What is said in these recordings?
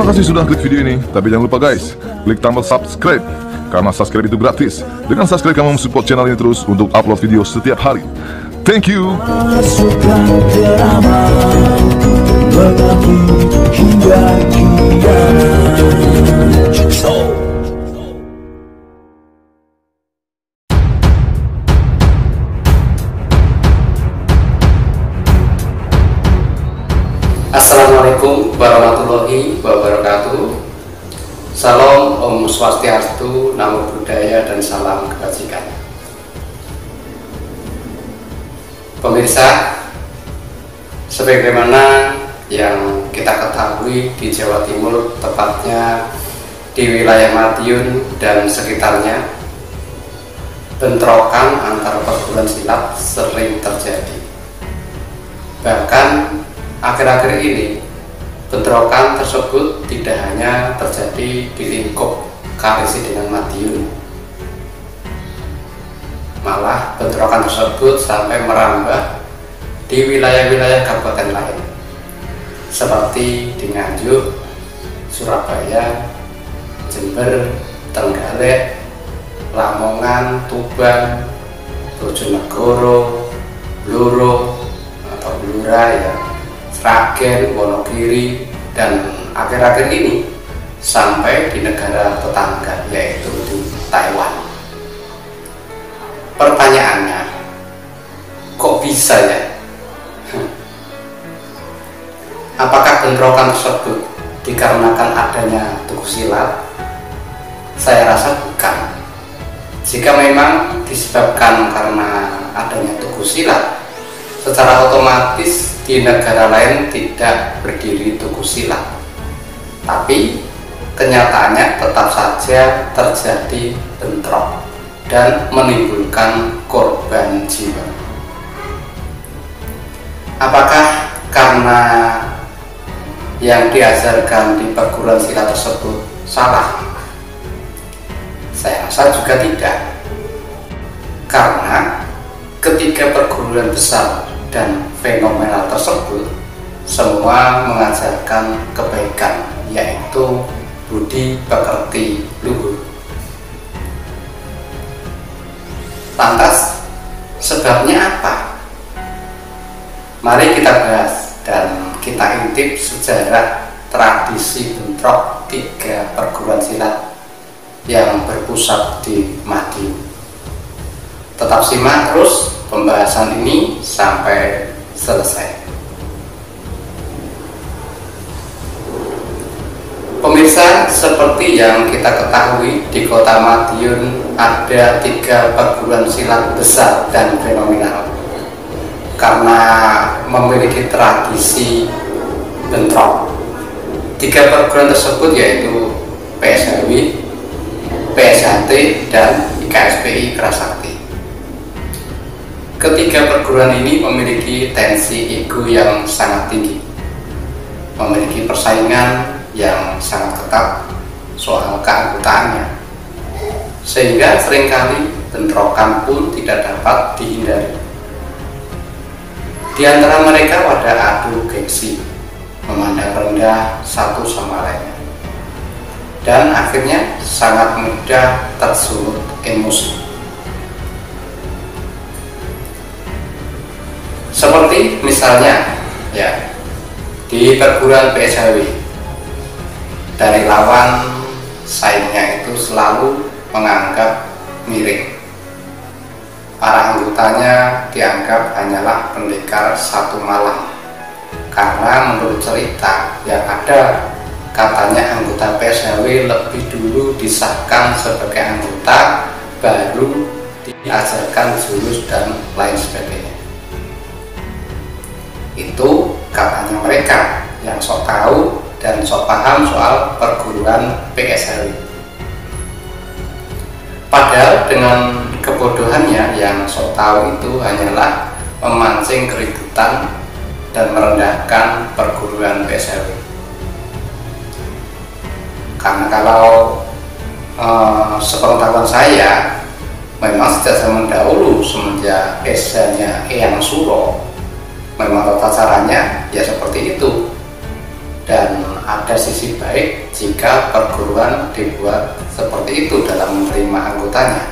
Terima kasih sudah klik video ini. Tapi jangan lupa guys, klik tombol subscribe. Karena subscribe itu gratis. Dengan subscribe kamu support channel ini terus untuk upload video setiap hari. Thank you. Masukkan drama berbagi hingga kiamat. Assalamualaikum warahmatullahi wabarakatuh. Salam, Om Swastiastu, Namo Buddhaya, dan salam kebajikan. Pemirsa, sebagaimana yang kita ketahui di Jawa Timur, tepatnya di wilayah Madiun dan sekitarnya, bentrokan antar perguruan silat sering terjadi. Bahkan akhir-akhir ini bentrokan tersebut tidak hanya terjadi di lingkup Karesidenan Madiun, malah bentrokan tersebut sampai merambah di wilayah-wilayah kabupaten lain seperti di Nganjuk, Surabaya, Jember, Trenggalek, Lamongan, Tuban, Bojonegoro, Bluro atau Blora ya, Sragen, Wonogiri, dan akhir-akhir ini sampai di negara tetangga yaitu di Taiwan. Pertanyaannya, kok bisa ya? Apakah bentrokan tersebut dikarenakan adanya tugu silat? Saya rasa bukan. Jika memang disebabkan karena adanya tugu silat, secara otomatis di negara lain tidak berdiri tugu silat, tapi kenyataannya tetap saja terjadi bentrok dan menimbulkan korban jiwa. Apakah karena yang diajarkan di perguruan silat tersebut salah? Saya rasa juga tidak, karena ketiga perguruan besar dan fenomenal tersebut semua mengajarkan kebaikan, yaitu budi pekerti luhur. Lantas sebabnya apa? Mari kita bahas dan kita intip sejarah tradisi bentrok tiga perguruan silat yang berpusat di Madiun. Tetap simak terus pembahasan ini sampai selesai. Pemirsa, seperti yang kita ketahui, di kota Madiun ada tiga perguruan silat besar dan fenomenal karena memiliki tradisi bentrok. Tiga perguruan tersebut yaitu PSHW, PSHT, dan IKSPI Kerasakti. Ketiga perguruan ini memiliki tensi ego yang sangat tinggi, memiliki persaingan yang sangat ketat soal keanggotaannya, sehingga seringkali bentrokan pun tidak dapat dihindari. Di antara mereka ada adu gengsi, memandang rendah satu sama lainnya, dan akhirnya sangat mudah tersulut emosi. Seperti misalnya ya, di perguruan PSHW, dari lawan saingnya itu selalu menganggap miring. Para anggotanya dianggap hanyalah pendekar satu malam, karena menurut cerita yang ada, katanya anggota PSHW lebih dulu disahkan sebagai anggota, baru diajarkan jurus dan lain sebagainya. Itu katanya mereka yang sok tahu dan sok paham soal perguruan PSHW. Padahal dengan kebodohannya, yang sok tahu itu hanyalah memancing keributan dan merendahkan perguruan PSHW. Karena kalau sepengetahuan saya, memang sejak zaman dahulu, semenjak esanya Eyang Suro, memang tata caranya ya seperti itu. Dan ada sisi baik jika perguruan dibuat seperti itu dalam menerima anggotanya.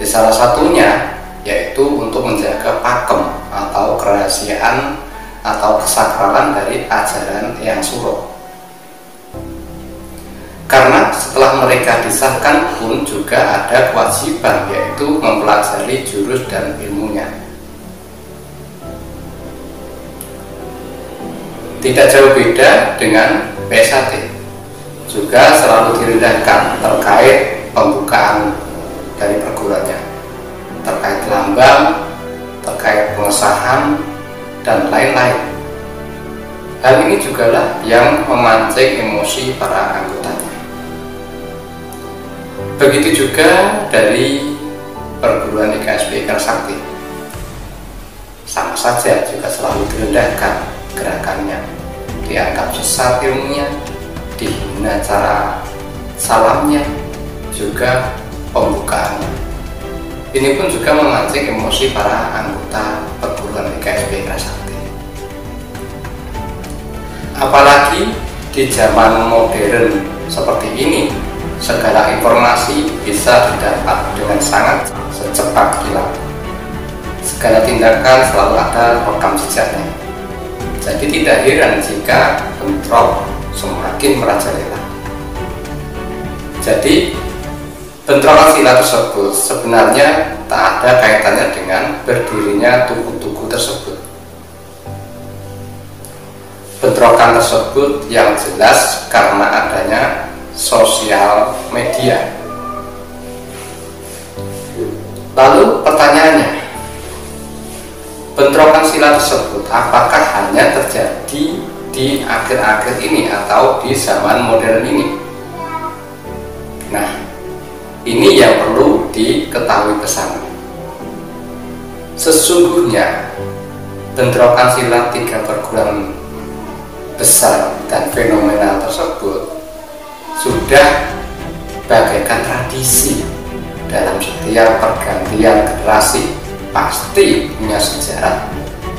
Salah satunya yaitu untuk menjaga pakem atau kerahasiaan atau kesakralan dari ajaran Eyang Suro. Karena setelah mereka disahkan pun juga ada kewajiban, yaitu mempelajari jurus dan ilmunya. Tidak jauh beda dengan PSAT, juga selalu direndahkan terkait pembukaan dari perguruannya, terkait lambang, terkait pengesahan, dan lain-lain. Hal ini jugalah yang memancing emosi para anggotanya. Begitu juga dari perguruan IKSP Kerasakti, sama saja juga selalu direndahkan gerakannya, dianggap sesat ilmunya, dihina cara salamnya, juga pembukaannya. Ini pun juga memancing emosi para anggota perguruan IKSP Kerasakti. Apalagi di zaman modern seperti ini, segala informasi bisa didapat dengan sangat secepat kilat. Segala tindakan selalu ada rekam jejaknya. Jadi tidak heran jika bentrok semakin merajalela. Jadi bentrokan silat tersebut sebenarnya tak ada kaitannya dengan berdirinya tugu-tugu tersebut. Bentrokan tersebut yang jelas karena adanya sosial media. Lalu pertanyaannya, bentrokan silat tersebut apakah hanya terjadi di akhir-akhir ini atau di zaman modern ini? Nah, ini yang perlu diketahui bersama. Sesungguhnya bentrokan silat tiga perguruan besar dan fenomenal tersebut sudah bagaikan tradisi dalam setiap pergantian generasi, pasti punya sejarah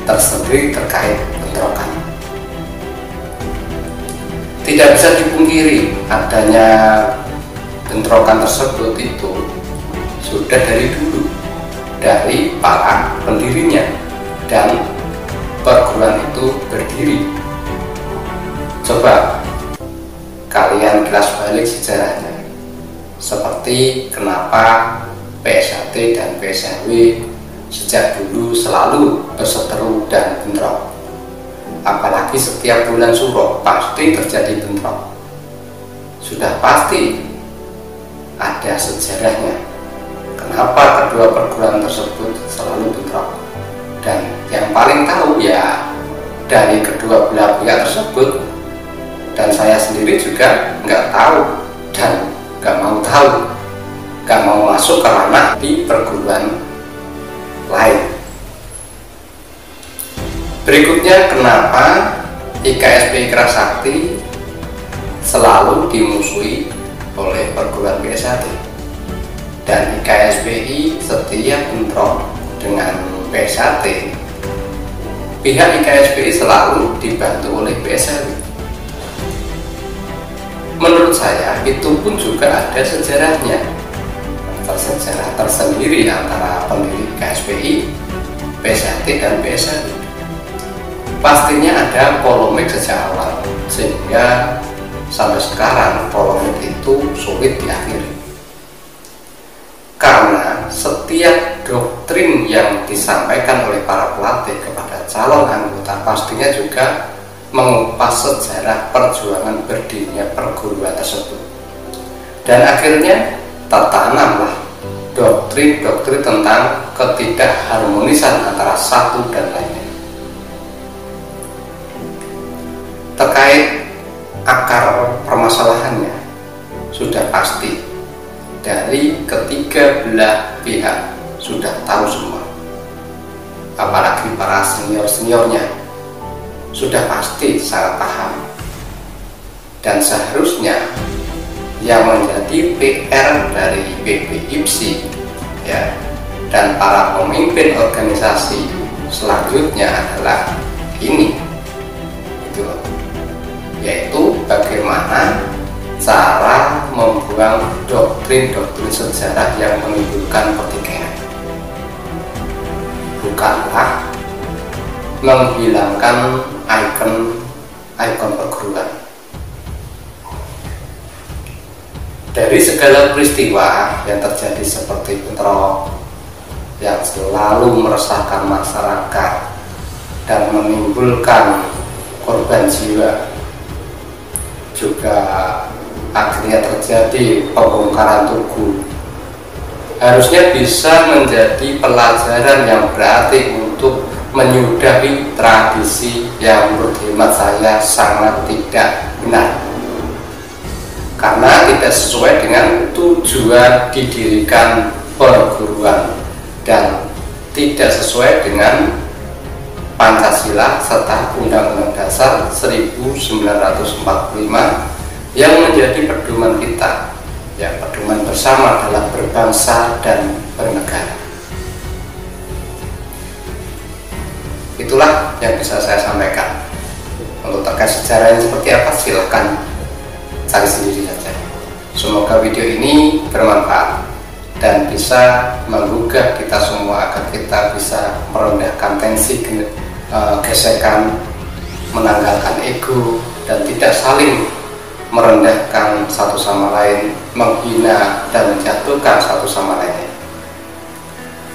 tersendiri terkait bentrokan. Tidak bisa dipungkiri adanya bentrokan tersebut itu sudah dari dulu, dari para pendirinya dan perguruan itu berdiri. Coba kalian kilas balik sejarahnya, seperti kenapa PSAT dan PSAW sejak dulu selalu berseteru dan bentrok. Apalagi setiap bulan Suro pasti terjadi bentrok. Sudah pasti ada sejarahnya kenapa kedua perguruan tersebut selalu bentrok. Dan yang paling tahu ya dari kedua belah pihak tersebut. Dan saya sendiri juga nggak tahu dan nggak mau tahu, nggak mau masuk ke ranah di perguruan lain. Berikutnya, kenapa IKSP Kerasakti selalu dimusuhi oleh perguruan PSAT dan IKSPI setiap bentrok dengan PSAT, pihak IKSPI selalu dibantu oleh PSAW. Menurut saya itu pun juga ada sejarahnya, sejarah tersendiri antara pendiri KSPI, PSAT dan PSAW. Pastinya ada polemik sejak awal, sehingga sampai sekarang polemik itu sulit diakhiri. Karena setiap doktrin yang disampaikan oleh para pelatih kepada calon anggota pastinya juga mengupas sejarah perjuangan berdirinya perguruan tersebut. Dan akhirnya tertanamlah doktrin-doktrin tentang ketidakharmonisan antara satu dan lainnya. Terkait akar permasalahannya sudah pasti dari ketiga belah pihak sudah tahu semua, apalagi para senior-seniornya sudah pasti sangat paham. Dan seharusnya yang menjadi PR dari PBIPSI ya dan para pemimpin organisasi selanjutnya adalah ini, yaitu bagaimana cara membuang doktrin-doktrin sejarah yang menimbulkan pertikaian. Bukanlah menghilangkan ikon perguruan. Dari segala peristiwa yang terjadi seperti bentrok yang selalu meresahkan masyarakat dan menimbulkan korban jiwa, juga akhirnya terjadi pembongkaran tugu, harusnya bisa menjadi pelajaran yang berarti untuk menyudahi tradisi yang menurut hemat saya sangat tidak benar, karena tidak sesuai dengan tujuan didirikan perguruan dan tidak sesuai dengan Pancasila serta Undang-Undang Dasar 1945 yang menjadi pedoman kita, ya, pedoman bersama dalam berbangsa dan bernegara. Itulah yang bisa saya sampaikan. Untuk terkait sejarahnya seperti apa, silahkan cari sendiri saja. Semoga video ini bermanfaat dan bisa menggugah kita semua agar kita bisa merendahkan tensi, gesekan, menanggalkan ego, dan tidak saling merendahkan satu sama lain, menghina dan menjatuhkan satu sama lainnya.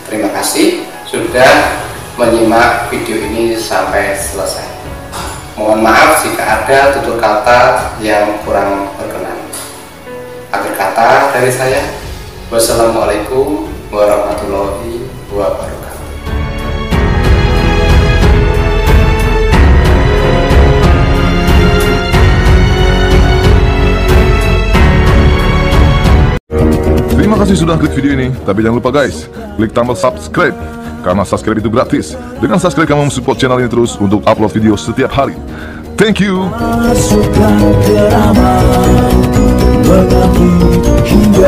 Terima kasih sudah menyimak video ini sampai selesai. Mohon maaf jika ada tutur kata yang kurang berkenan. Akhir kata dari saya, wassalamualaikum warahmatullahi wabarakatuh. Terima kasih sudah klik video ini, tapi jangan lupa guys, klik tombol subscribe, karena subscribe itu gratis. Dengan subscribe kamu support channel ini terus untuk upload video setiap hari. Thank you. Masukkan ke ramal, mengaku hingga